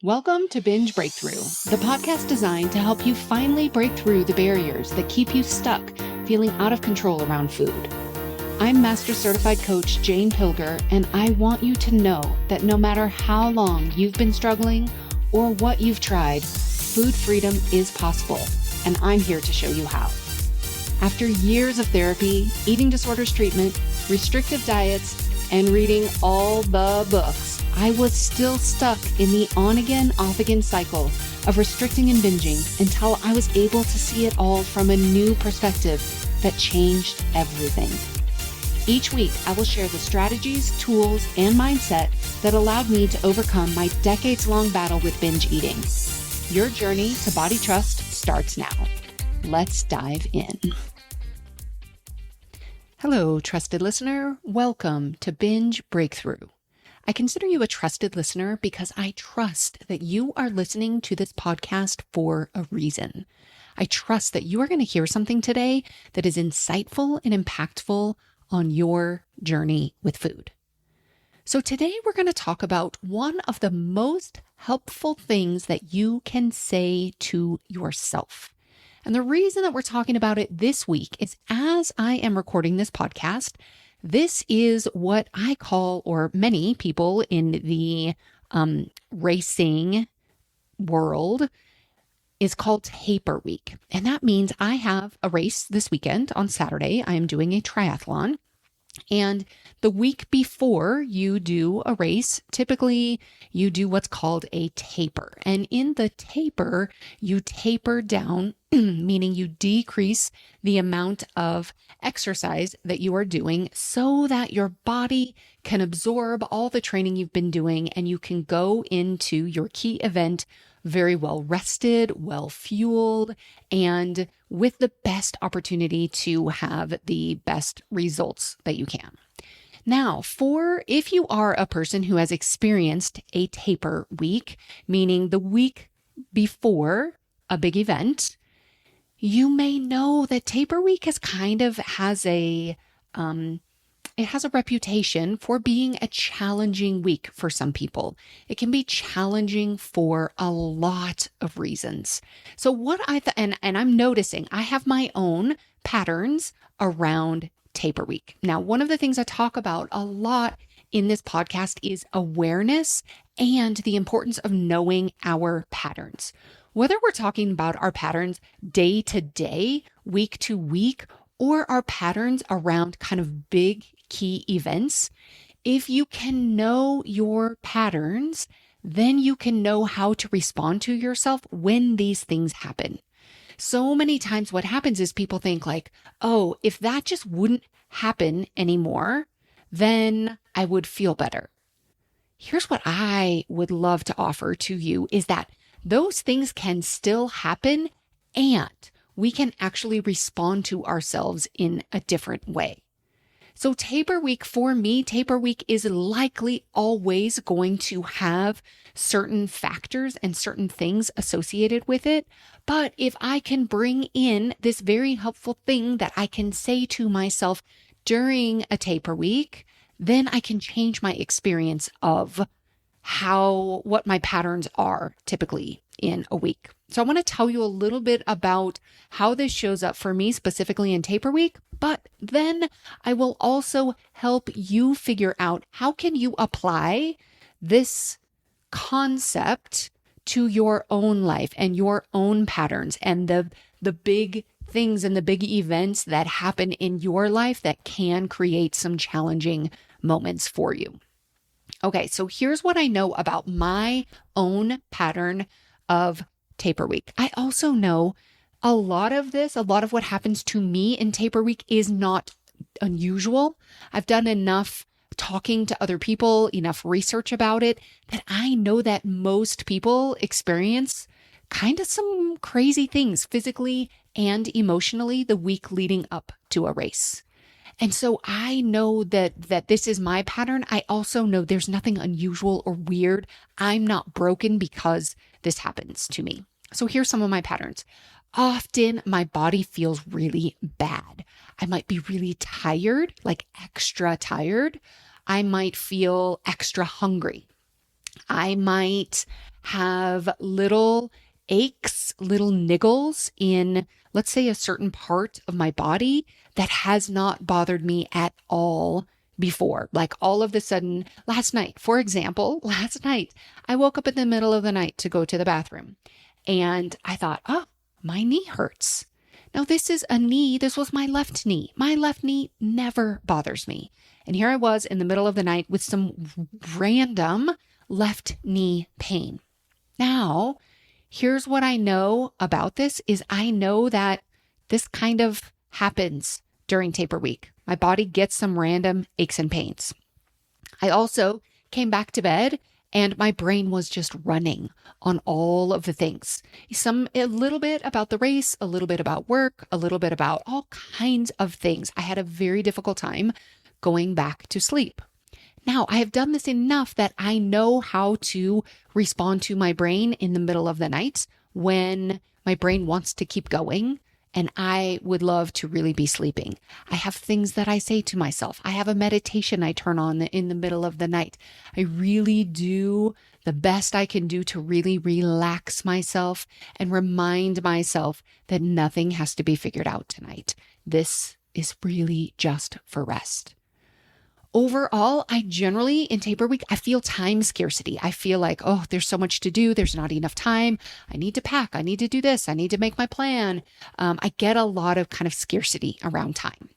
Welcome to Binge Breakthrough, the podcast designed to help you finally break through the barriers that keep you stuck, feeling out of control around food. I'm Master Certified Coach Jane Pilger, and I want you to know that no matter how long you've been struggling or what you've tried, food freedom is possible, and I'm here to show you how. After years of therapy, eating disorders treatment, restrictive diets, and reading all the books, I was still stuck in the on-again, off-again cycle of restricting and binging until I was able to see it all from a new perspective that changed everything. Each week, I will share the strategies, tools, and mindset that allowed me to overcome my decades-long battle with binge eating. Your journey to body trust starts now. Let's dive in. Hello, trusted listener. Welcome to Binge Breakthrough. I consider you a trusted listener because I trust that you are listening to this podcast for a reason. I trust that you are going to hear something today that is insightful and impactful on your journey with food. So today we're going to talk about one of the most helpful things that you can say to yourself. And the reason that we're talking about it this week is as I am recording this podcast, this is what I call, or many people in the racing world is called taper week. And that means I have a race this weekend on Saturday. I am doing a triathlon. And the week before you do a race, typically you do what's called a taper. And in the taper, you taper down, meaning you decrease the amount of exercise that you are doing so that your body can absorb all the training you've been doing and you can go into your key event very well rested, well fueled, and with the best opportunity to have the best results that you can. Now, if you are a person who has experienced a taper week, meaning the week before a big event, you may know that taper week has a reputation for being a challenging week for some people. It can be challenging for a lot of reasons. So what and I'm noticing I have my own patterns around taper week. Now, one of the things I talk about a lot in this podcast is awareness and the importance of knowing our patterns. Whether we're talking about our patterns day to day, week to week, or our patterns around kind of big key events, if you can know your patterns, then you can know how to respond to yourself when these things happen. So many times what happens is people think like, oh, if that just wouldn't happen anymore, then I would feel better. Here's what I would love to offer to you is that those things can still happen and we can actually respond to ourselves in a different way. So taper week for me, taper week is likely always going to have certain factors and certain things associated with it. But if I can bring in this very helpful thing that I can say to myself during a taper week, then I can change my experience of what my patterns are typically in a week. So I want to tell you a little bit about how this shows up for me specifically in taper week, but then I will also help you figure out how can you apply this concept to your own life and your own patterns and the big things and the big events that happen in your life that can create some challenging moments for you. Okay, so here's what I know about my own pattern of taper week. I also know a lot of what happens to me in taper week is not unusual. I've done enough talking to other people, enough research about it, that I know that most people experience kind of some crazy things physically and emotionally the week leading up to a race. And so I know that this is my pattern. I also know there's nothing unusual or weird. I'm not broken because this happens to me. So here's some of my patterns. Often my body feels really bad. I might be really tired, like extra tired. I might feel extra hungry. I might have little aches, little niggles in, let's say, a certain part of my body that has not bothered me at all before. Like all of a sudden, last night, for example, last night, I woke up in the middle of the night to go to the bathroom and I thought, oh, my knee hurts. Now, this is a knee. This was my left knee. My left knee never bothers me. And here I was in the middle of the night with some random left knee pain. Now, here's what I know about this is I know that this kind of happens during taper week. My body gets some random aches and pains. I also came back to bed and my brain was just running on all of the things. A little bit about the race, a little bit about work, a little bit about all kinds of things. I had a very difficult time going back to sleep. Now, I have done this enough that I know how to respond to my brain in the middle of the night when my brain wants to keep going and I would love to really be sleeping. I have things that I say to myself. I have a meditation I turn on in the middle of the night. I really do the best I can do to really relax myself and remind myself that nothing has to be figured out tonight. This is really just for rest. Overall, I generally in taper week, I feel time scarcity. I feel like, oh, there's so much to do. There's not enough time. I need to pack. I need to do this. I need to make my plan. I get a lot of kind of scarcity around time.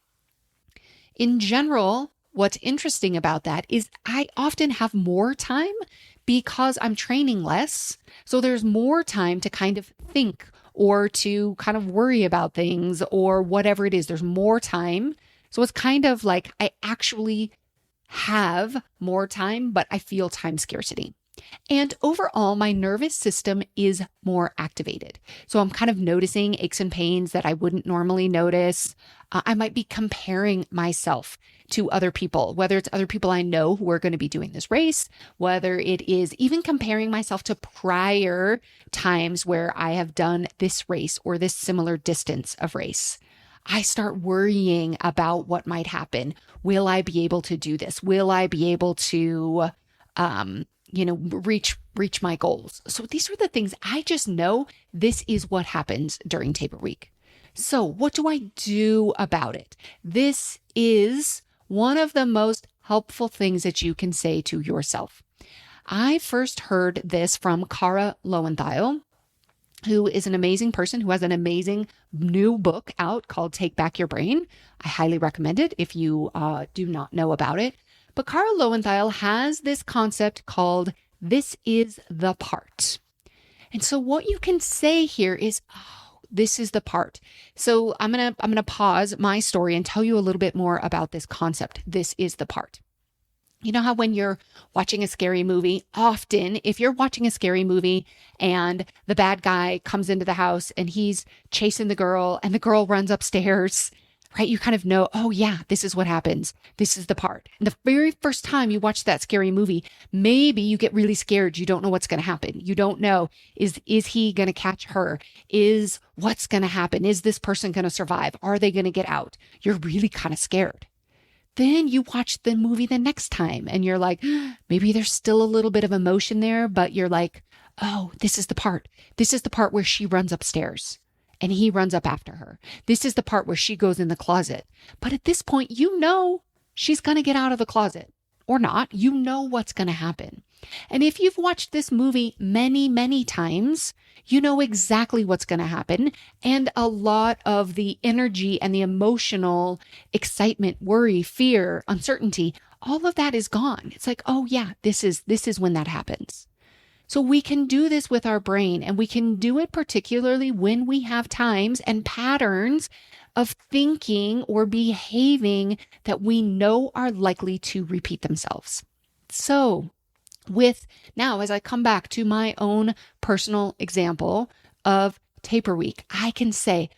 In general, what's interesting about that is I often have more time because I'm training less. So there's more time to kind of think or to kind of worry about things or whatever it is. There's more time. So it's kind of like I actually have more time, but I feel time scarcity. And overall, my nervous system is more activated. So I'm kind of noticing aches and pains that I wouldn't normally notice. I might be comparing myself to other people, whether it's other people I know who are going to be doing this race, whether it is even comparing myself to prior times where I have done this race or this similar distance of race. I start worrying about what might happen. Will I be able to do this? Will I be able to, reach my goals? So these are the things I just know this is what happens during taper week. So what do I do about it? This is one of the most helpful things that you can say to yourself. I first heard this from Kara Lowenthal, who is an amazing person who has an amazing new book out called Take Back Your Brain. I highly recommend it if you do not know about it. But Kara Lowenthal has this concept called this is the part. And so what you can say here is, oh, this is the part. So I'm gonna pause my story and tell you a little bit more about this concept. This is the part. You know how when you're watching a scary movie, often if you're watching a scary movie and the bad guy comes into the house and he's chasing the girl and the girl runs upstairs, right? You kind of know, oh yeah, this is what happens. This is the part. And the very first time you watch that scary movie, maybe you get really scared. You don't know what's going to happen. You don't know, is he going to catch her? What's going to happen? Is this person going to survive? Are they going to get out? You're really kind of scared. Then you watch the movie the next time and you're like, maybe there's still a little bit of emotion there, but you're like, oh, this is the part. This is the part where she runs upstairs and he runs up after her. This is the part where she goes in the closet. But at this point, you know she's going to get out of the closet or not. You know what's going to happen. And if you've watched this movie many, many times, you know exactly what's going to happen. And a lot of the energy and the emotional excitement, worry, fear, uncertainty, all of that is gone. It's like, oh yeah, this is when that happens. So we can do this with our brain, and we can do it particularly when we have times and patterns of thinking or behaving that we know are likely to repeat themselves. So now, as I come back to my own personal example of taper week, I can say,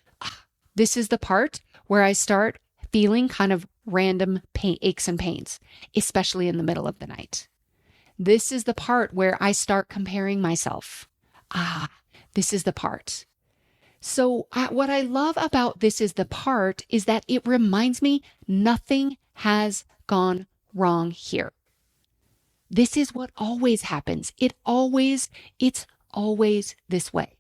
this is the part where I start feeling kind of random aches and pains, especially in the middle of the night. This is the part where I start comparing myself. This is the part. So what I love about this is the part is that it reminds me nothing has gone wrong here. This is what always happens. It's always this way.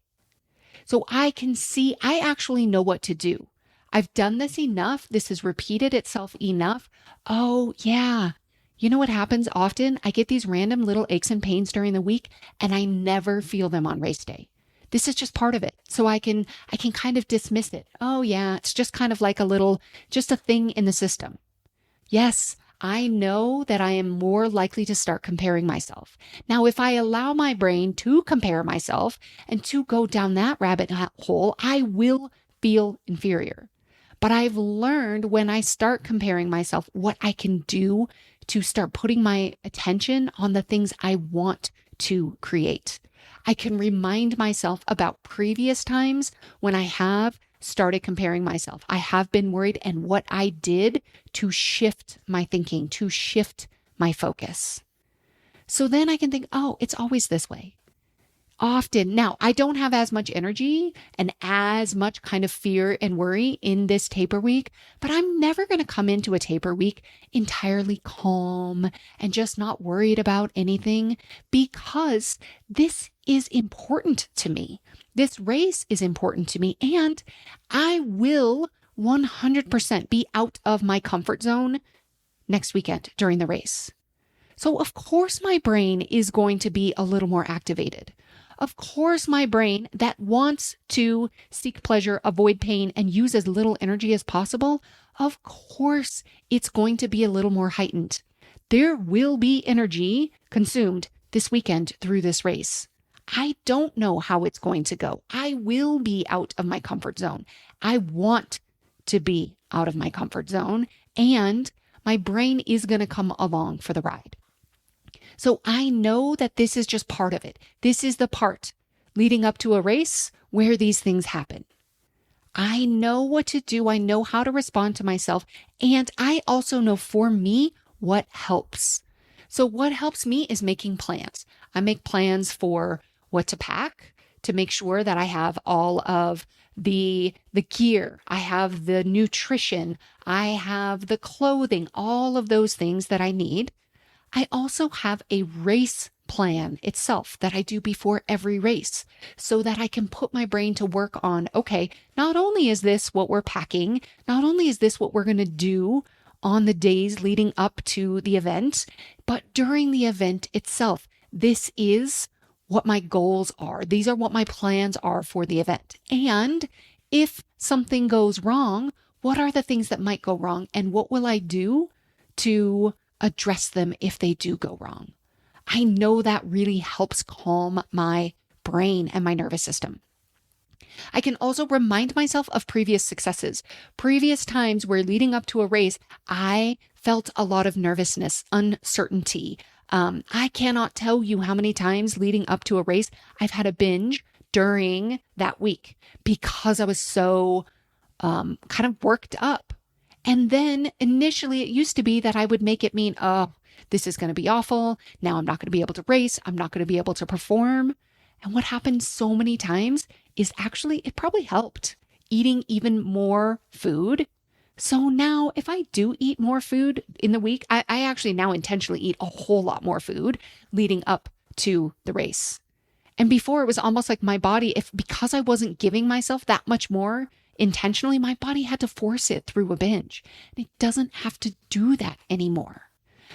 So I can see, I actually know what to do. I've done this enough. This has repeated itself enough. Oh, yeah. You know what happens often? I get these random little aches and pains during the week, and I never feel them on race day. This is just part of it. So I can kind of dismiss it. Oh, yeah, it's just kind of like just a thing in the system. Yes, I know that I am more likely to start comparing myself. Now, if I allow my brain to compare myself and to go down that rabbit hole, I will feel inferior. But I've learned when I start comparing myself what I can do to start putting my attention on the things I want to create. I can remind myself about previous times when I have started comparing myself. I have been worried and what I did to shift my thinking, to shift my focus. So then I can think, oh, it's always this way. Often. Now, I don't have as much energy and as much kind of fear and worry in this taper week, but I'm never going to come into a taper week entirely calm and just not worried about anything because this is important to me. This race is important to me, and I will 100% be out of my comfort zone next weekend during the race. So of course my brain is going to be a little more activated. Of course, my brain that wants to seek pleasure, avoid pain, and use as little energy as possible, of course, it's going to be a little more heightened. There will be energy consumed this weekend through this race. I don't know how it's going to go. I will be out of my comfort zone. I want to be out of my comfort zone, and my brain is going to come along for the ride. So I know that this is just part of it. This is the part leading up to a race where these things happen. I know what to do. I know how to respond to myself. And I also know for me what helps. So what helps me is making plans. I make plans for what to pack to make sure that I have all of the gear. I have the nutrition. I have the clothing, all of those things that I need. I also have a race plan itself that I do before every race so that I can put my brain to work on, okay, not only is this what we're packing, not only is this what we're going to do on the days leading up to the event, but during the event itself, this is what my goals are. These are what my plans are for the event. And if something goes wrong, what are the things that might go wrong? And what will I do to address them if they do go wrong? I know that really helps calm my brain and my nervous system. I can also remind myself of previous successes, previous times where leading up to a race, I felt a lot of nervousness, uncertainty. I cannot tell you how many times leading up to a race, I've had a binge during that week because I was so kind of worked up. And then initially it used to be that I would make it mean, oh, this is going to be awful. Now I'm not going to be able to race. I'm not going to be able to perform. And what happened so many times is actually, it probably helped eating even more food. So now if I do eat more food in the week, I actually now intentionally eat a whole lot more food leading up to the race. And before it was almost like my body, because I wasn't giving myself that much more intentionally, my body had to force it through a binge. And it doesn't have to do that anymore.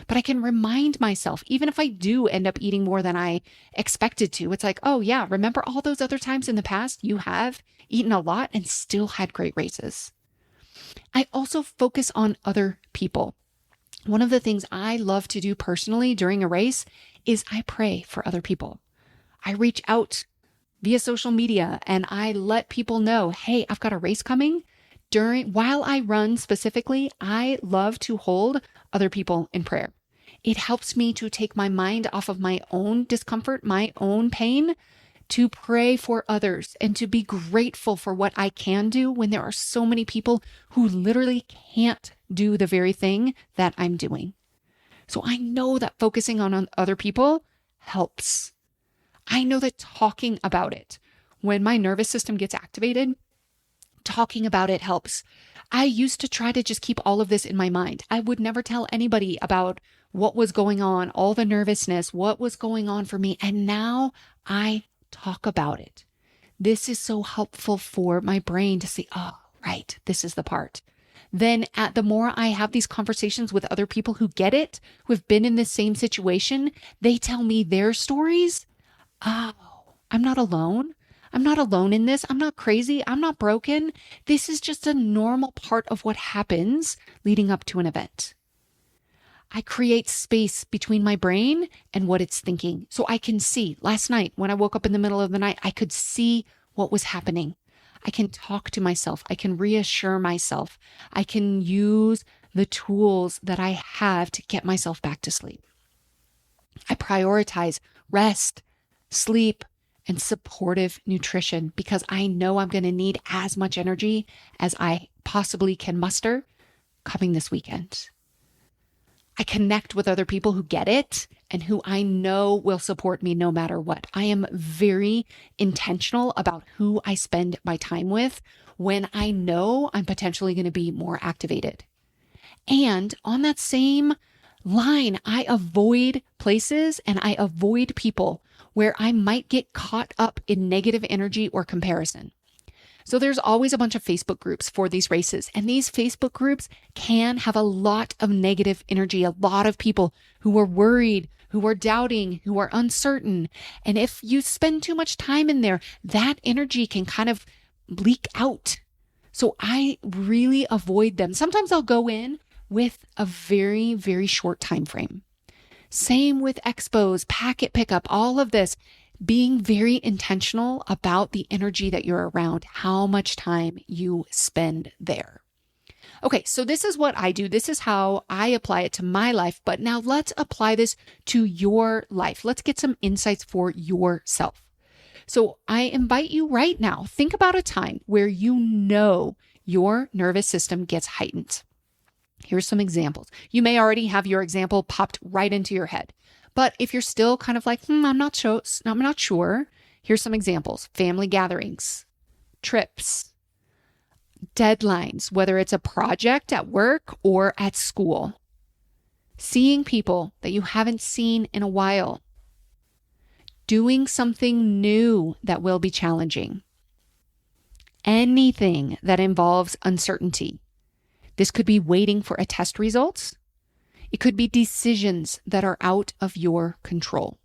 But I can remind myself, even if I do end up eating more than I expected to, it's like, oh yeah, remember all those other times in the past you have eaten a lot and still had great races. I also focus on other people. One of the things I love to do personally during a race is I pray for other people. I reach out via social media and I let people know, hey, I've got a race coming. While I run specifically, I love to hold other people in prayer. It helps me to take my mind off of my own discomfort, my own pain, to pray for others and to be grateful for what I can do when there are so many people who literally can't do the very thing that I'm doing. So I know that focusing on other people helps. I know that talking about it, when my nervous system gets activated, talking about it helps. I used to try to just keep all of this in my mind. I would never tell anybody about what was going on, all the nervousness, what was going on for me. And now I talk about it. This is so helpful for my brain to see, oh, right, this is the part. Then the more I have these conversations with other people who get it, who have been in the same situation, they tell me their stories. Oh, I'm not alone. I'm not alone in this. I'm not crazy. I'm not broken. This is just a normal part of what happens leading up to an event. I create space between my brain and what it's thinking. So I can see. Last night, when I woke up in the middle of the night, I could see what was happening. I can talk to myself. I can reassure myself. I can use the tools that I have to get myself back to sleep. I prioritize rest, sleep, and supportive nutrition because I know I'm going to need as much energy as I possibly can muster coming this weekend. I connect with other people who get it and who I know will support me no matter what. I am very intentional about who I spend my time with when I know I'm potentially going to be more activated. And on that same line, I avoid places and I avoid people where I might get caught up in negative energy or comparison. So there's always a bunch of Facebook groups for these races, and these Facebook groups can have a lot of negative energy, a lot of people who are worried, who are doubting, who are uncertain. And if you spend too much time in there, that energy can kind of leak out. So I really avoid them. Sometimes I'll go in with a very, very short time frame. Same with expos, packet pickup, all of this. Being very intentional about the energy that you're around, how much time you spend there. Okay, so this is what I do. This is how I apply it to my life. But now let's apply this to your life. Let's get some insights for yourself. So I invite you right now, think about a time where you know your nervous system gets heightened. Here's some examples. You may already have your example popped right into your head. But if you're still kind of like, I'm not sure. Here's some examples. Family gatherings, trips, deadlines, whether it's a project at work or at school, seeing people that you haven't seen in a while, doing something new that will be challenging, anything that involves uncertainty. This could be waiting for a test results. It could be decisions that are out of your control.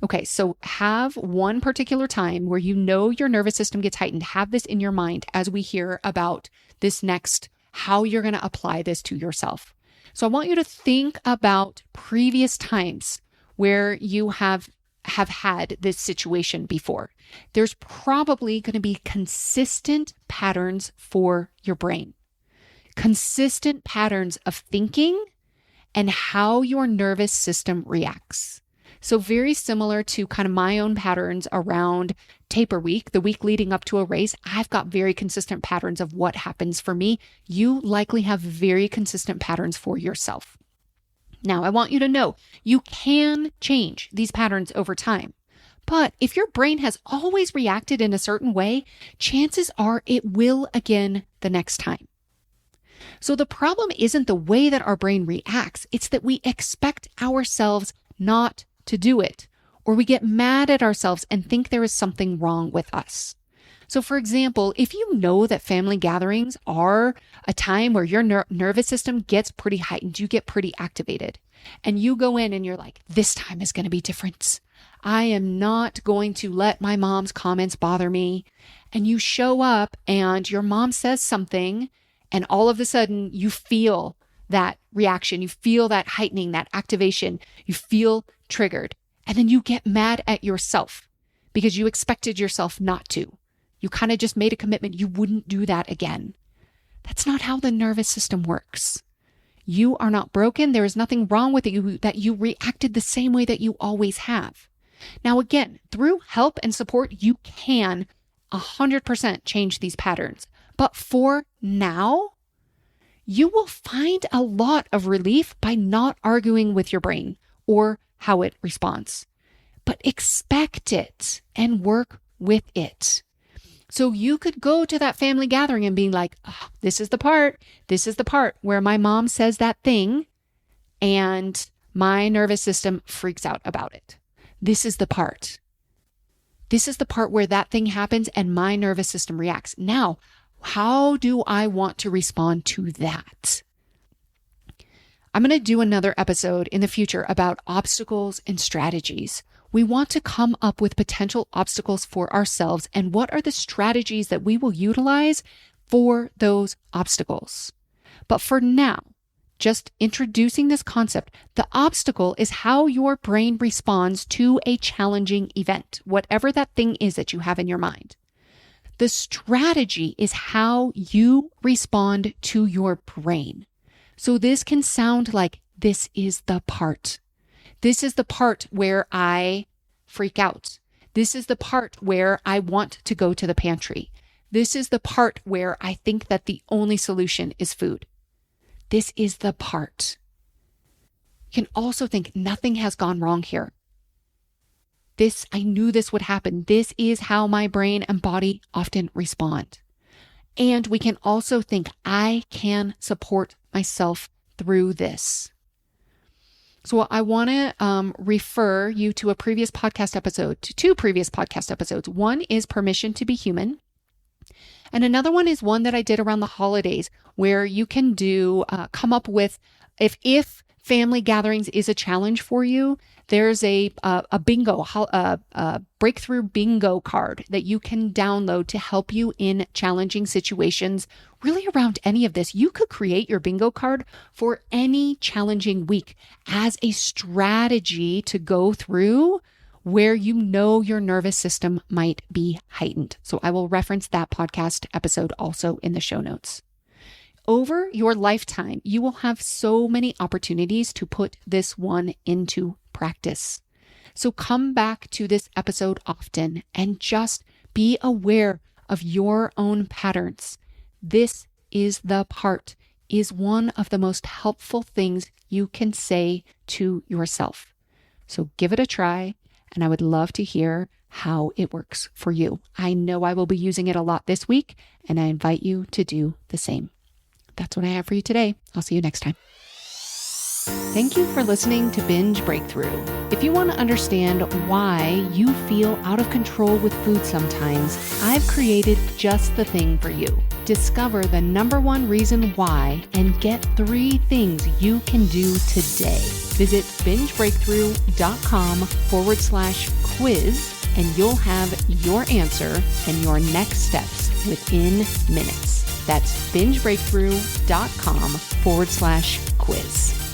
Okay, so have one particular time where you know your nervous system gets heightened. Have this in your mind as we hear about this next, how you're going to apply this to yourself. So I want you to think about previous times where you have had this situation before. There's probably going to be consistent patterns for your brain. Consistent patterns of thinking and how your nervous system reacts. So very similar to kind of my own patterns around taper week, the week leading up to a race, I've got very consistent patterns of what happens for me. You likely have very consistent patterns for yourself. Now, I want you to know you can change these patterns over time. But if your brain has always reacted in a certain way, chances are it will again the next time. So the problem isn't the way that our brain reacts. It's that we expect ourselves not to do it, or we get mad at ourselves and think there is something wrong with us. So for example, if you know that family gatherings are a time where your nervous system gets pretty heightened, you get pretty activated, and you go in and you're like, this time is going to be different. I am not going to let my mom's comments bother me. And you show up and your mom says something, and all of a sudden you feel that reaction. You feel that heightening, that activation. You feel triggered. And then you get mad at yourself because you expected yourself not to. You kind of just made a commitment. You wouldn't do that again. That's not how the nervous system works. You are not broken. There is nothing wrong with you that you reacted the same way that you always have. Now, again, through help and support, you can 100% change these patterns. But for now, you will find a lot of relief by not arguing with your brain or how it responds. But expect it and work with it. So you could go to that family gathering and being like, oh, this is the part where my mom says that thing, and my nervous system freaks out about it. This is the part. This is the part where that thing happens and my nervous system reacts. Now, how do I want to respond to that? I'm going to do another episode in the future about obstacles and strategies. We want to come up with potential obstacles for ourselves and what are the strategies that we will utilize for those obstacles. But for now, just introducing this concept, the obstacle is how your brain responds to a challenging event, whatever that thing is that you have in your mind. The strategy is how you respond to your brain. So this can sound like this is the part. This is the part where I freak out. This is the part where I want to go to the pantry. This is the part where I think that the only solution is food. This is the part. You can also think nothing has gone wrong here. I knew this would happen. This is how my brain and body often respond. And we can also think I can support myself through this. So I want to refer you to two previous podcast episodes. One is Permission to be Human. And another one is one that I did around the holidays where you can come up with, if family gatherings is a challenge for you, there's a breakthrough bingo card that you can download to help you in challenging situations, really around any of this. You could create your bingo card for any challenging week as a strategy to go through where you know your nervous system might be heightened. So I will reference that podcast episode also in the show notes. Over your lifetime, you will have so many opportunities to put this one into practice. So come back to this episode often and just be aware of your own patterns. This is the part is one of the most helpful things you can say to yourself. So give it a try, and I would love to hear how it works for you. I know I will be using it a lot this week, and I invite you to do the same. That's what I have for you today. I'll see you next time. Thank you for listening to Binge Breakthrough. If you want to understand why you feel out of control with food sometimes, I've created just the thing for you. Discover the number one reason why and get 3 things you can do today. Visit bingebreakthrough.com/quiz and you'll have your answer and your next steps within minutes. That's bingebreakthrough.com/quiz.